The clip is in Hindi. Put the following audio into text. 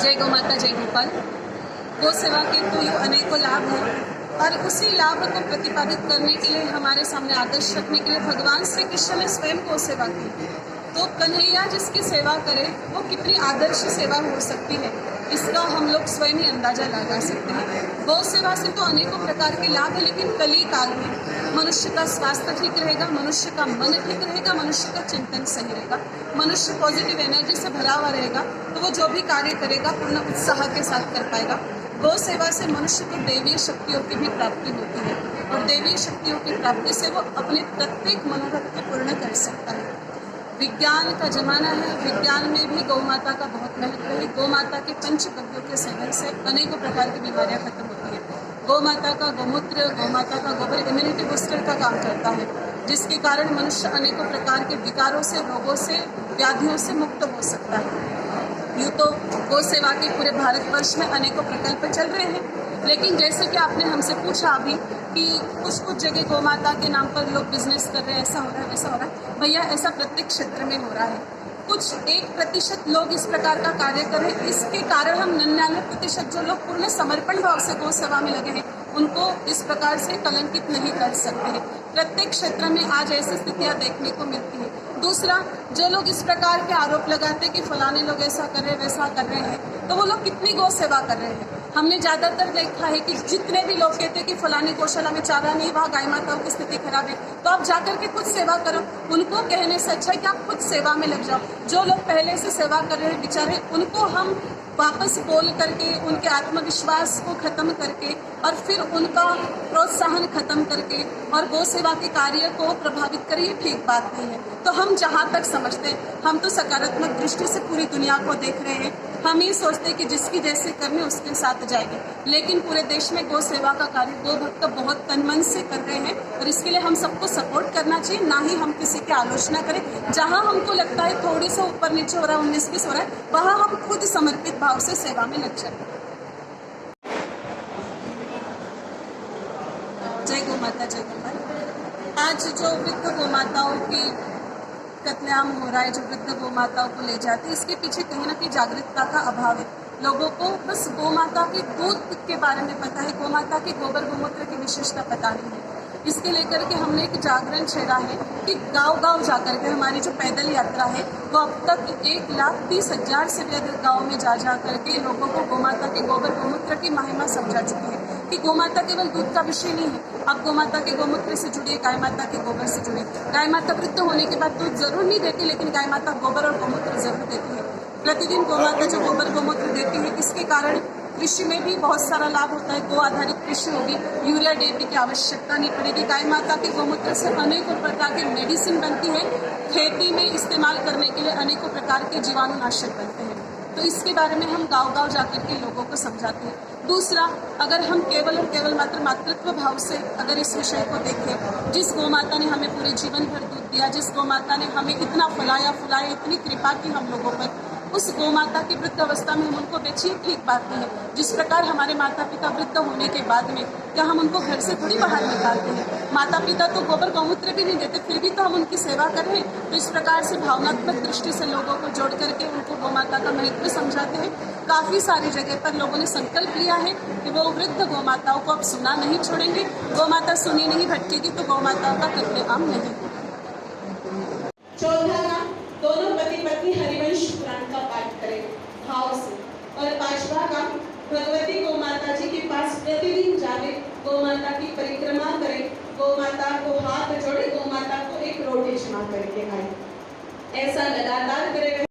जय गौ माता, जय गोपाल। गौ सेवा के तो अनेकों लाभ हैं और उसी लाभ को प्रतिपादित करने के लिए, हमारे सामने आदर्श रखने के लिए भगवान श्री कृष्ण ने स्वयं गौ सेवा की। तो कन्हैया जिसकी सेवा करे वो कितनी आदर्श सेवा हो सकती है, इसका हम लोग स्वयं ही अंदाजा लगा सकते हैं। गौ सेवा से तो अनेकों प्रकार के लाभ है, लेकिन कली काल में मनुष्य का स्वास्थ्य ठीक रहेगा, मनुष्य का मन ठीक रहेगा, मनुष्य का चिंतन सही रहेगा, मनुष्य पॉजिटिव एनर्जी से भरा हुआ रहेगा, तो वो जो भी कार्य करेगा पूर्ण उत्साह के साथ कर पाएगा। गौ सेवा से मनुष्य को दैवीय शक्तियों की भी प्राप्ति होती है और दैवीय शक्तियों की प्राप्ति से वो अपने प्रत्येक मनोरथ को पूर्ण कर सकता है। विज्ञान का जमाना है, विज्ञान में भी गौ माता का बहुत महत्व है। गौ माता के पंचगव्यों के सेवन से अनेकों प्रकार की बीमारियां खत्म होती है। गौ माता का गोमूत्र, गौ माता का गोबर इम्यूनिटी बूस्टर का काम करता है, जिसके कारण मनुष्य अनेकों प्रकार के विकारों से, रोगों से, व्याधियों से मुक्त हो सकता है। यूँ तो गौ सेवा के पूरे भारतवर्ष में अनेकों प्रकल्प चल रहे हैं, लेकिन जैसे कि आपने हमसे पूछा अभी कि कुछ जगह गौ माता के नाम पर लोग बिजनेस कर रहे हैं, ऐसा हो रहा है, वैसा हो रहा है। भैया, ऐसा प्रत्येक क्षेत्र में हो रहा है। कुछ 1% लोग इस प्रकार का कार्य करें, इसके कारण हम 99% जो लोग पूर्ण समर्पण भाव से गौ सेवा में लगे हैं, उनको इस प्रकार से कलंकित नहीं कर सकते हैं। प्रत्येक क्षेत्र में आज ऐसी स्थितियां देखने को मिलती है। दूसरा, जो लोग इस प्रकार के आरोप लगाते हैं कि फलाने लोग ऐसा कर रहे हैं, वैसा कर रहे हैं, तो वो लोग कितनी गौ सेवा कर रहे हैं। हमने ज़्यादातर देखा है कि जितने भी लोग कहते हैं कि फलानी गौशाला में चारा नहीं, वहाँ गाय माताओं की स्थिति खराब है, तो आप जाकर के खुद सेवा करो। उनको कहने से अच्छा है कि आप खुद सेवा में लग जाओ। जो लोग पहले से सेवा कर रहे हैं बेचारे, उनको हम वापस बोल करके उनके आत्मविश्वास को खत्म करके और फिर उनका प्रोत्साहन खत्म करके और गौ सेवा के कार्य को प्रभावित करिए, ठीक बात नहीं है। तो हम जहाँ तक समझते हैं, हम तो सकारात्मक दृष्टि से पूरी दुनिया को देख रहे हैं। हम ये सोचते हैं कि जिसकी जैसे करनी उसके साथ जाएंगे, लेकिन पूरे देश में गौ सेवा का कार्य गौ भक्त बहुत तन मन से कर रहे हैं और इसके लिए हम सबको सपोर्ट करना चाहिए, ना ही हम किसी की आलोचना करें। जहाँ हमको लगता है थोड़ी सा ऊपर नीचे हो रहा है, 19-20 हो रहा है, वहाँ हम खुद समर्पित भाव से सेवा में लग जाए। जय गौ माता, जय गोपाल। आज जो वृद्ध गौ माताओं की कत्लेआम हो रहा है, जो वृद्ध गौ माताओं को ले जाते हैं, इसके पीछे कहीं ना कहीं जागरूकता का अभाव है। लोगों को बस गौ माता के दूध के बारे में पता है, गौ माता के गोबर गोमूत्र की विशेषता पता नहीं है। इसके लेकर के हमने एक जागरण छेड़ा है कि गांव-गांव जाकर के हमारी जो पैदल यात्रा है, वो अब तक 1,30,000 से भी अधिक गाँव में जा करके लोगों को गौ माता के गोबर गोमूत्र की महिमा समझा चुकी है कि गौ माता केवल दूध का विषय नहीं है। आप गौ माता के गोमूत्र से जुड़िए, गाय माता के गोबर से जुड़िए। गाय माता वृद्ध होने के बाद दूध जरूर नहीं देती, लेकिन गाय माता गोबर और गोमूत्र जरूर देती है। प्रतिदिन गौ माता जो गोबर गोमूत्र देती है, इसके कारण कृषि में भी बहुत सारा लाभ होता है। गो आधारित कृषि होगी, यूरिया डीएपी की आवश्यकता नहीं पड़ेगी। गाय माता के गोमूत्र से अनेकों प्रकार की मेडिसिन बनती है, खेती में इस्तेमाल करने के लिए अनेकों प्रकार के जीवाणुनाशक बनते हैं। तो इसके बारे में हम गांव-गांव जाकर के लोगों को समझाते हैं। दूसरा, अगर हम केवल और केवल मात्र मातृत्व भाव से अगर इस विषय को देखें, जिस गौ माता ने हमें पूरे जीवन भर दूध दिया, जिस गौ माता ने हमें इतना फुलाया, इतनी कृपा की हम लोगों पर, उस गौ माता की वृद्ध अवस्था में हम उनको बेचिए, ठीक बात नहीं है। जिस प्रकार हमारे माता पिता वृद्ध होने के बाद में क्या हम उनको घर से थोड़ी बाहर निकालते हैं। माता पिता तो गोबर गौमूत्र भी नहीं देते, फिर भी तो हम उनकी सेवा कर रहे हैं। तो इस प्रकार से भावनात्मक दृष्टि से लोगों को जोड़ करके उनको गौ माता का महत्व समझाते हैं। काफ़ी सारी जगह पर लोगों ने संकल्प लिया है कि वो वृद्ध गौ माताओं को अब सुना नहीं छोड़ेंगे। गौ माता सुनी नहीं भटकेगी तो गौ माताओं का कत्लेआम नहीं होगा। चौथा काम, दोनों पति पत्नी हरिवंश पुराण का पाठ करें भाव से। और पांचवा काम, भगवती गौ माता जी के पास प्रतिदिन जावे, गौ माता की परिक्रमा करें, गौ माता को हाथ जोड़े, गौ माता को एक रोटी जमा करके खाएं। ऐसा लगातार करें।